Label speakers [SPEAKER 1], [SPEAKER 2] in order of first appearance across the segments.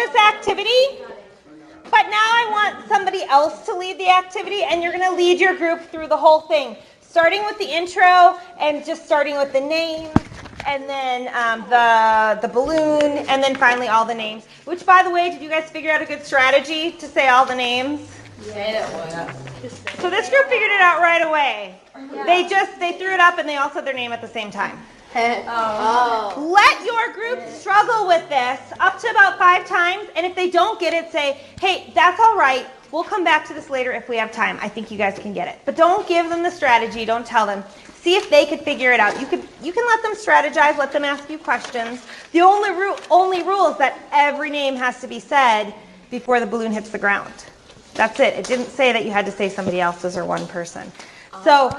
[SPEAKER 1] this activity, but now I want somebody else to lead the activity, and you're going to lead your group through the whole thing, starting with the intro and just starting with the names, and then the balloon, and then finally all the names. Which, by the way, did you guys figure out a good strategy to say all the names?
[SPEAKER 2] Yeah.
[SPEAKER 1] So this group figured it out right away. They threw it up and they all said their name at the same time. Let your group struggle with this up to about 5 times, and if they don't get it, say, hey, that's all right. We'll come back to this later if we have time. I think you guys can get it. But don't give them the strategy. Don't tell them. See if they could figure it out. You can let them strategize, let them ask you questions. The only rule is that every name has to be said before the balloon hits the ground. That's it. It didn't say that you had to say somebody else's or one person. So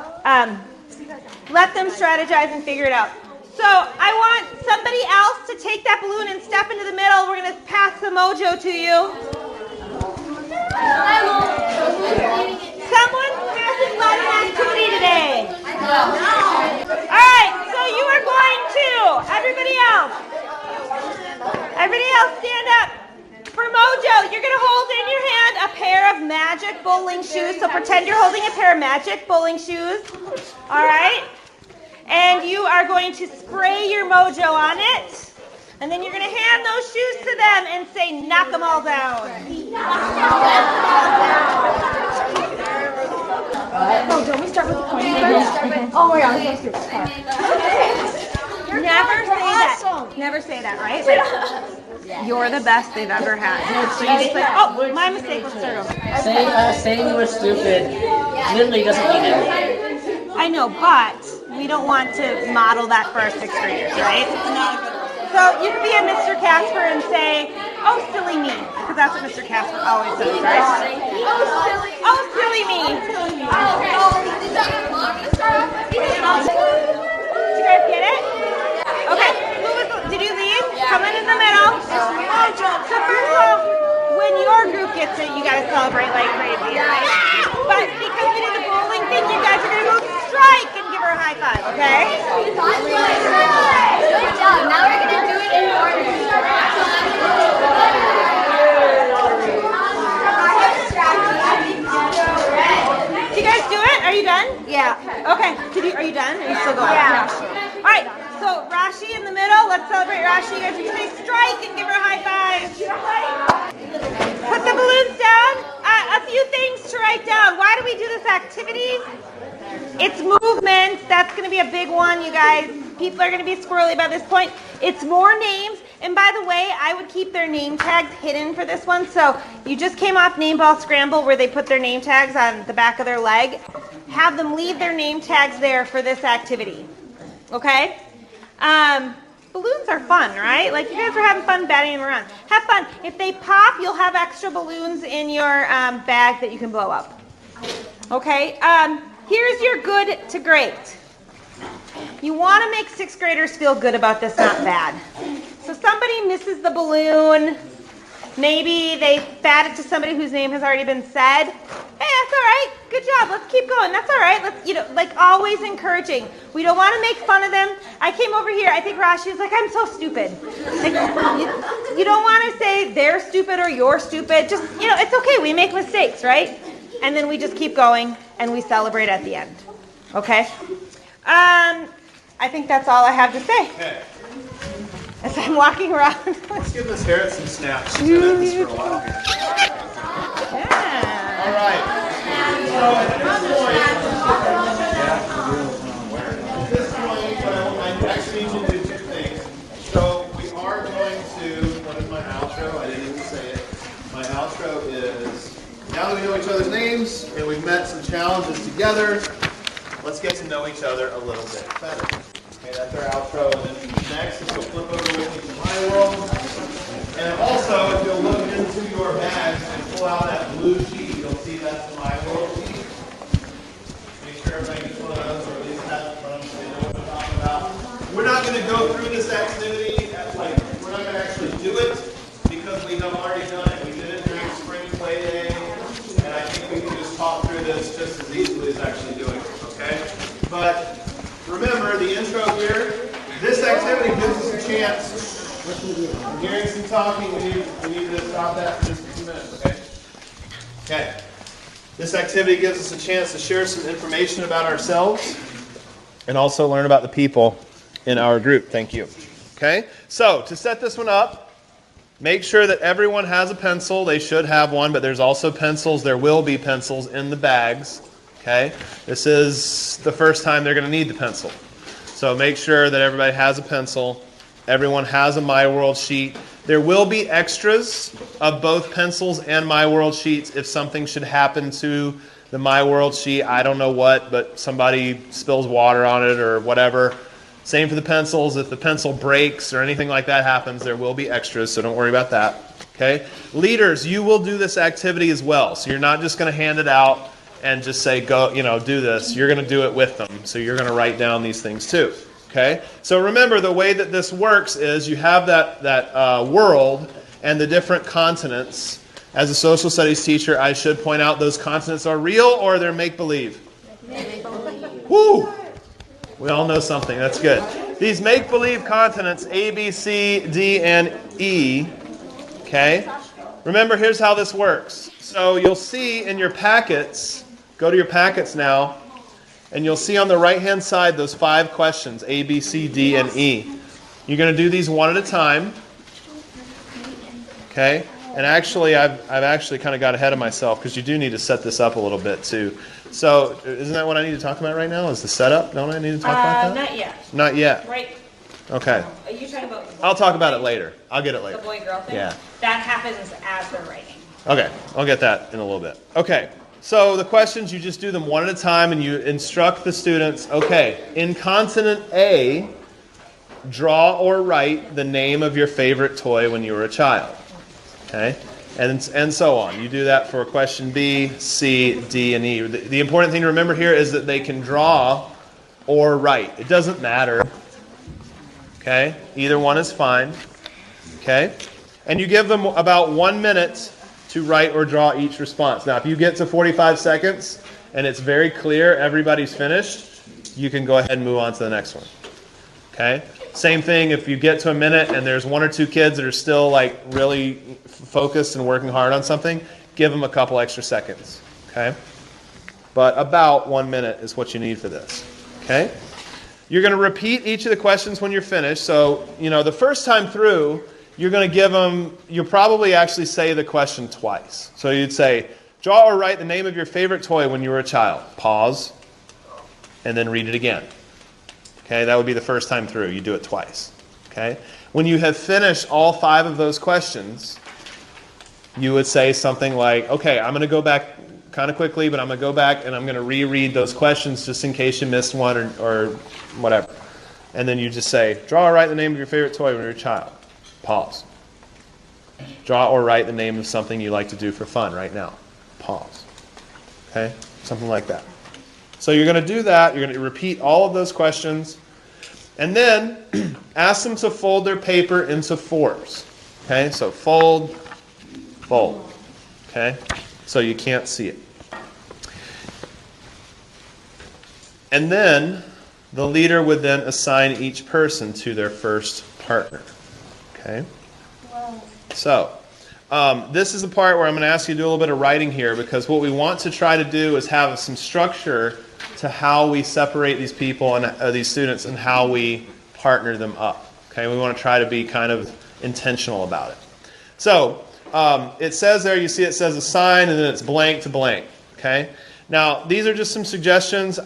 [SPEAKER 1] let them strategize and figure it out. So I want somebody else to take that balloon and step into the middle. We're going to pass the mojo to you. Someone hasn't led an activity today. All right, so you are going to, everybody else stand up. For mojo, you're going to hold in your hand a pair of magic bowling shoes. So pretend you're holding a pair of magic bowling shoes. All right? And you are going to spray your mojo on it. And then you're going to hand those shoes to them and say, knock them all down.
[SPEAKER 3] Oh, don't we start with the pointing first? Oh my God, let's do it.
[SPEAKER 1] Never say that, right? Like, you're the best they've ever had. So you just like, oh, my mistake, let's start over.
[SPEAKER 2] Saying we're stupid literally doesn't mean anything.
[SPEAKER 1] I know, but we don't want to model that for our 6th graders, right? So you could be a Mr. Casper and say, oh, silly me, because that's what Mr. Casper always says, right? Oh, silly me. Did you guys get it? Okay, did you leave? Come in the middle. So first of all, when your group gets it, you guys celebrate like crazy, right? But because we did the bowling thing, you guys are going to go strike and give her a high five, okay?
[SPEAKER 4] Good job. Now we're going to do it in order.
[SPEAKER 1] Did you guys do it? Are you done?
[SPEAKER 3] Yeah.
[SPEAKER 1] Okay. Are you done? Are you still going?
[SPEAKER 3] Yeah.
[SPEAKER 1] All right. So Rashi in the middle. Let's celebrate Rashi. You guys are going to say strike and give her a high five. Put the balloons down. A few things to write down. Why do we do this activity? It's movements. That's going to be a big one, you guys. People are going to be squirrely by this point. It's more names. And by the way, I would keep their name tags hidden for this one. So you just came off Name Ball Scramble where they put their name tags on the back of their leg. Have them leave their name tags there for this activity. Okay? Balloons are fun, right? Like you guys are having fun batting them around. Have fun. If they pop, you'll have extra balloons in your bag that you can blow up. Okay? Here's your good to great. You want to make 6th graders feel good about this, not bad. So somebody misses the balloon. Maybe they bat it to somebody whose name has already been said. Hey, that's all right. Good job. Let's keep going. That's all right. Let's, like always encouraging. We don't want to make fun of them. I came over here. I think Rashi was like, I'm so stupid. Like, you don't want to say they're stupid or you're stupid. Just, it's okay. We make mistakes, right? And then we just keep going and we celebrate at the end. Okay? I think that's all I have to say.
[SPEAKER 5] Okay.
[SPEAKER 1] As I'm walking around.
[SPEAKER 5] Let's give Miss Harriet some snaps. She's been at this for a while here.
[SPEAKER 1] Yeah.
[SPEAKER 5] All right. At this point, I actually need to do 2 things. So we are going to, what is my outro? I didn't even say it. My outro is, now that we know each other's names and we've met some challenges together, let's get to know each other a little bit better. Okay, that's our outro. And then next, let's go flip over with me to my world. And also, if you'll look into your bags and pull out that blue sheet, you'll see that's the My World sheet. Make sure everybody gets one of those, or at least has in front of them so they know what we're talking about. We're not going to go through this activity, we're not going to actually do it, because we have already done it. We did it during spring play day, and I think we can just talk through this just as easily as actually doing it, okay? But remember, the intro here, this activity gives us a chance I'm hearing some talking. We need to stop that for just a few minutes, okay? Okay. This activity gives us a chance to share some information about ourselves and also learn about the people in our group. Thank you. Okay? So, to set this one up, make sure that everyone has a pencil. They should have one, but there's also pencils. There will be pencils in the bags. Okay? This is the first time they're going to need the pencil. So make sure that everybody has a pencil. Everyone has a My World sheet. There will be extras of both pencils and My World sheets if something should happen to the My World sheet. I don't know what, but somebody spills water on it or whatever. Same for the pencils. If the pencil breaks or anything like that happens, there will be extras, so don't worry about that. Okay? Leaders, you will do this activity as well. So you're not just going to hand it out and just say, go, do this. You're going to do it with them. So you're going to write down these things too. Okay? So remember, the way that this works is you have that world and the different continents. As a social studies teacher, I should point out those continents are real or they're make-believe. Make-believe. Woo! We all know something. That's good. These make-believe continents, A, B, C, D, and E. Okay? Remember, here's how this works. So you'll see in your packets, go to your packets now, and you'll see on the right-hand side those 5 questions, A, B, C, D, and E. You're going to do these one at a time. Okay? And actually, I've actually kind of got ahead of myself because you do need to set this up a little bit too. So, isn't that what I need to talk about right now? Is the setup? Don't I need to talk about that?
[SPEAKER 1] Not yet.
[SPEAKER 5] Not yet.
[SPEAKER 1] Right.
[SPEAKER 5] Okay.
[SPEAKER 1] Are you talking about?
[SPEAKER 5] I'll talk about it later. I'll get it later.
[SPEAKER 1] The boy-girl thing.
[SPEAKER 5] Yeah.
[SPEAKER 1] That happens as they're writing.
[SPEAKER 5] Okay. I'll get that in a little bit. Okay. So the questions, you just do them one at a time and you instruct the students. Okay. In consonant A, draw or write the name of your favorite toy when you were a child. Okay. And so on. You do that for question B, C, D, and E. The important thing to remember here is that they can draw or write. It doesn't matter. Okay? Either one is fine. Okay? And you give them about 1 minute to write or draw each response. Now, if you get to 45 seconds and it's very clear everybody's finished, you can go ahead and move on to the next one. Okay? Same thing if you get to a minute and there's 1 or 2 kids that are still like really focused and working hard on something, give them a couple extra seconds. Okay? But about 1 minute is what you need for this. Okay? You're going to repeat each of the questions when you're finished. So, the first time through, you're going to give them, you'll probably actually say the question twice. So you'd say, draw or write the name of your favorite toy when you were a child. Pause, and then read it again. Okay, that would be the first time through. You do it twice. Okay? When you have finished all 5 of those questions, you would say something like, okay, I'm going to go back kind of quickly, but I'm going to go back and I'm going to reread those questions just in case you missed one or whatever. And then you just say, draw or write the name of your favorite toy when you were a child. Pause. Draw or write the name of something you like to do for fun right now. Pause. Okay? Something like that. So you're going to do that. You're going to repeat all of those questions. And then ask them to fold their paper into 4s. Okay? So fold, fold. Okay? So you can't see it. And then the leader would then assign each person to their first partner. Okay? So, this is the part where I'm going to ask you to do a little bit of writing here because what we want to try to do is have some structure to how we separate these people and these students and how we partner them up. Okay? We want to try to be kind of intentional about it. So, it says there, you see it says assign and then it's blank to blank. Okay? Now, these are just some suggestions.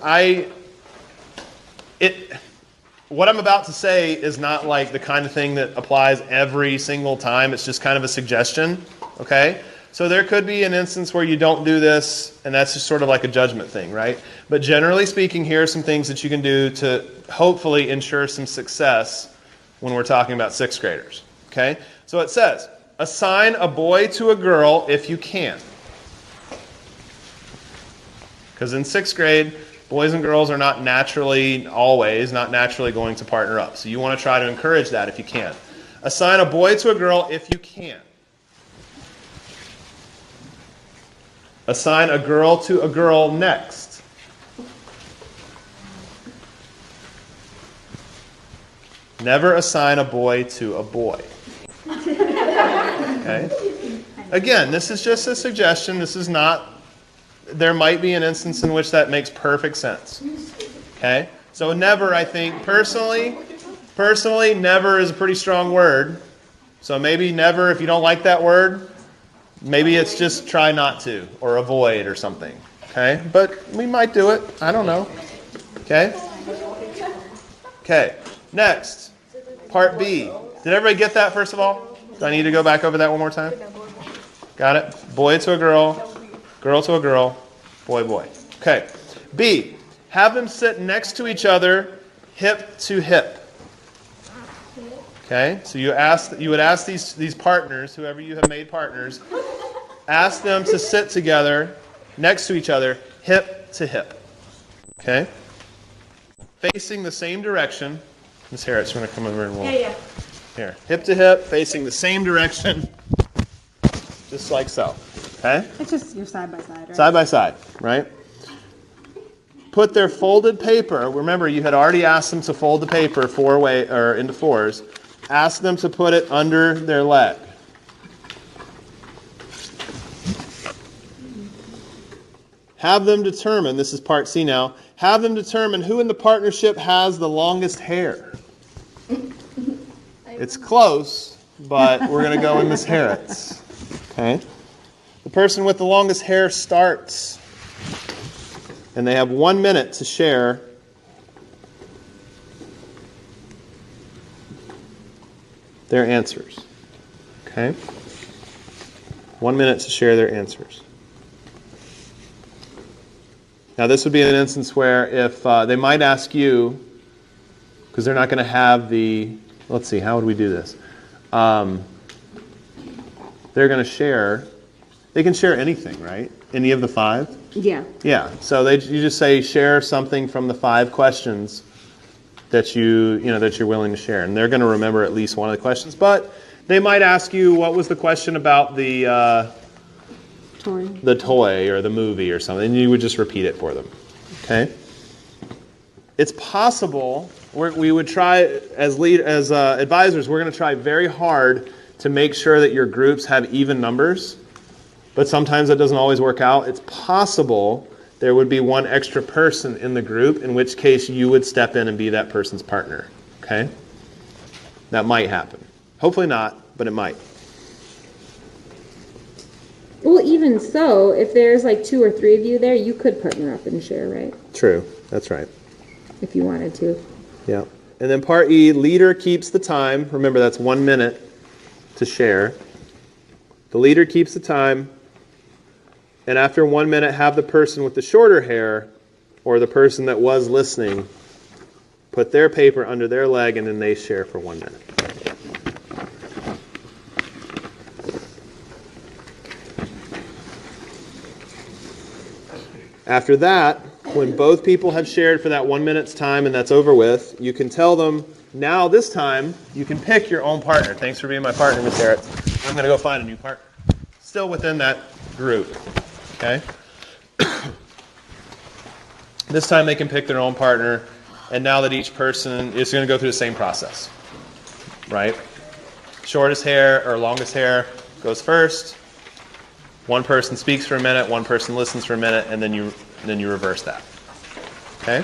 [SPEAKER 5] What I'm about to say is not like the kind of thing that applies every single time. It's just kind of a suggestion. Okay? So there could be an instance where you don't do this, and that's just sort of like a judgment thing, right? But generally speaking, here are some things that you can do to hopefully ensure some success when we're talking about 6th graders. Okay? So it says, assign a boy to a girl if you can. Because in 6th grade, boys and girls are not naturally going to partner up. So you want to try to encourage that if you can. Assign a boy to a girl if you can. Assign a girl to a girl next. Never assign a boy to a boy. Okay? Again, this is just a suggestion. This is not, there might be an instance in which that makes perfect sense. Okay? So never, I think, personally, never is a pretty strong word. So maybe never, if you don't like that word, maybe it's just try not to or avoid or something. Okay? But we might do it. I don't know. Okay? Okay. Next. Part B. Did everybody get that first of all? Do I need to go back over that one more time? Got it? Boy to a girl to a girl, boy, boy. Okay. B. Have them sit next to each other, hip to hip. Okay? So you would ask these partners, whoever you have made partners, ask them to sit together next to each other, hip to hip. Okay? Facing the same direction. Miss Harris, you're going to come over and we'll...
[SPEAKER 1] Yeah.
[SPEAKER 5] Here. Hip to hip, facing the same direction. Just like so. Okay?
[SPEAKER 1] It's just you're side by side, right?
[SPEAKER 5] Side by side, right? Put their folded paper. Remember, you had already asked them to fold the paper into fours. Ask them to put it under their leg. Have them determine, this is part C now, have them determine who in the partnership has the longest hair. It's close, but we're going to go with Miss Harris. Okay? The person with the longest hair starts. And they have 1 minute to share their answers. Okay? 1 minute to share their answers. Now, this would be an instance where if they might ask you, because they're not going to have the, let's see, how would we do this? They're going to share, they can share anything, right? Any of the 5?
[SPEAKER 1] Yeah.
[SPEAKER 5] Yeah, so you just say share something from the 5 questions that that you're willing to share, and they're going to remember at least one of the questions. But they might ask you, what was the question about the toy or the movie or something, and you would just repeat it for them. Okay. It's possible we would try as advisors. We're going to try very hard to make sure that your groups have even numbers. But sometimes that doesn't always work out. It's possible there would be one extra person in the group, in which case you would step in and be that person's partner. Okay? That might happen. Hopefully not, but it might.
[SPEAKER 3] Well, even so, if there's like 2 or 3 of you there, you could partner up and share, right?
[SPEAKER 5] True. That's right.
[SPEAKER 3] If you wanted to.
[SPEAKER 5] Yeah. And then part E, leader keeps the time. Remember, that's 1 minute to share. The leader keeps the time. And after 1 minute, have the person with the shorter hair, or the person that was listening, put their paper under their leg, and then they share for 1 minute. After that, when both people have shared for that 1 minute's time and that's over with, you can tell them, now this time, you can pick your own partner. Thanks for being my partner, Miss Harris. I'm going to go find a new partner. Still within that group. Okay? This time they can pick their own partner, and now that each person is going to go through the same process. Right? Shortest hair or longest hair goes first. One person speaks for a minute, one person listens for a minute, and then you reverse that. Okay?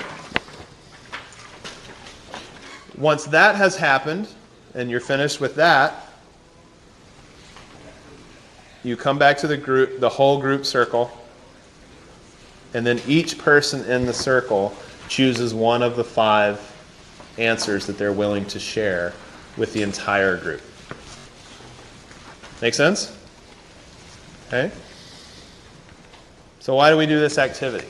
[SPEAKER 5] Once that has happened, and you're finished with that, you come back to the whole group circle, and then each person in the circle chooses one of the 5 answers that they're willing to share with the entire group. Make sense? Okay? So why do we do this activity?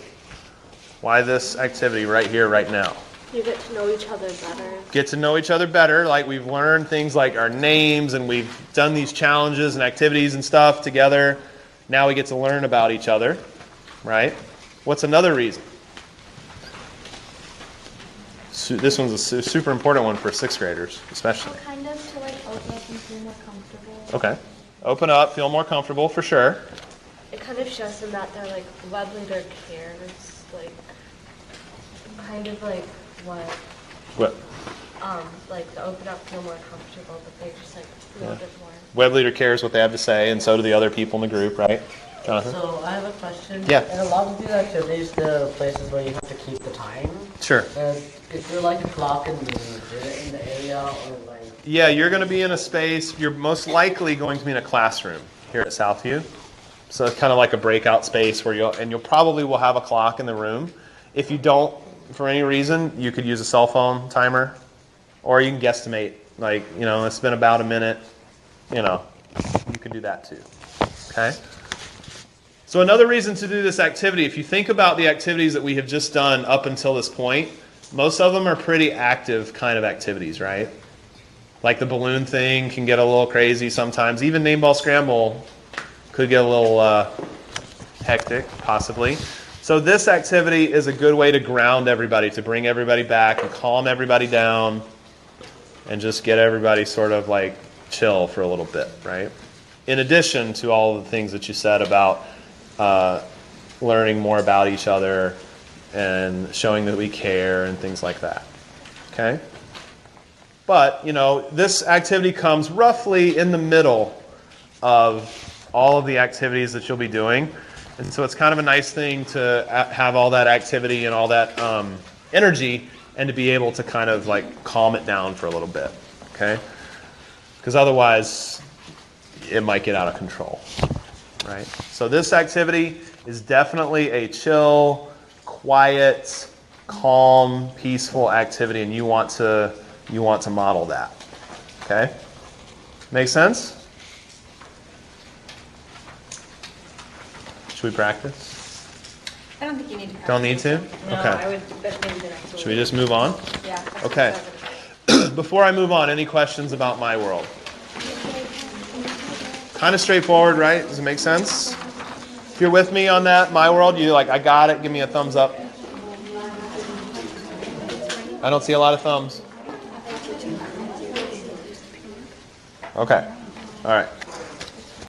[SPEAKER 5] Why this activity right here, right now?
[SPEAKER 4] You get to know each other better.
[SPEAKER 5] Get to know each other better. Like, we've learned things like our names, and we've done these challenges and activities and stuff together. Now we get to learn about each other, right? What's another reason? This one's a super important one for 6th graders, especially.
[SPEAKER 4] Kind of to like open up and feel more comfortable.
[SPEAKER 5] Okay. Open up, feel more comfortable, for sure.
[SPEAKER 4] It kind of shows them that they're like lovely their cares, like kind of like what? like the open up feel more comfortable, but they just like feel a bit more.
[SPEAKER 5] Web leader cares what they have to say, and so do the other people in the group, right? Jonathan?
[SPEAKER 2] So I have a question.
[SPEAKER 5] Yeah.
[SPEAKER 2] In a lot of these activities, there are places where you have to keep the time.
[SPEAKER 5] Sure.
[SPEAKER 2] Is there like a clock in the area, or like?
[SPEAKER 5] Yeah, you're going to be in a space, you're most likely going to be in a classroom here at Southview. So it's kind of like a breakout space where you'll probably will have a clock in the room. If you don't, for any reason, you could use a cell phone timer, or you can guesstimate, like, it's been about a minute, you can do that too, okay? So another reason to do this activity, if you think about the activities that we have just done up until this point, most of them are pretty active kind of activities, right? Like the balloon thing can get a little crazy sometimes. Even name ball scramble could get a little hectic, possibly. So this activity is a good way to ground everybody, to bring everybody back and calm everybody down and just get everybody sort of like chill for a little bit, right? In addition to all of the things that you said about learning more about each other and showing that we care and things like that, okay? But, this activity comes roughly in the middle of all of the activities that you'll be doing. And so it's kind of a nice thing to have all that activity and all that energy and to be able to kind of like calm it down for a little bit, okay? Because otherwise it might get out of control, right? So this activity is definitely a chill, quiet, calm, peaceful activity, and you want to model that, okay? Make sense? Should we practice?
[SPEAKER 1] I don't think you need to practice.
[SPEAKER 5] Don't need to?
[SPEAKER 1] No,
[SPEAKER 5] Okay.
[SPEAKER 1] I would, but maybe the next one.
[SPEAKER 5] Should we just move on?
[SPEAKER 1] Yeah. that's
[SPEAKER 5] Okay.
[SPEAKER 1] what I would-
[SPEAKER 5] Before I move on, any questions about my world? Kind of straightforward, right? Does it make sense? If you're with me on that, my world, you're like, I got it, give me a thumbs up. I don't see a lot of thumbs. Okay. All right.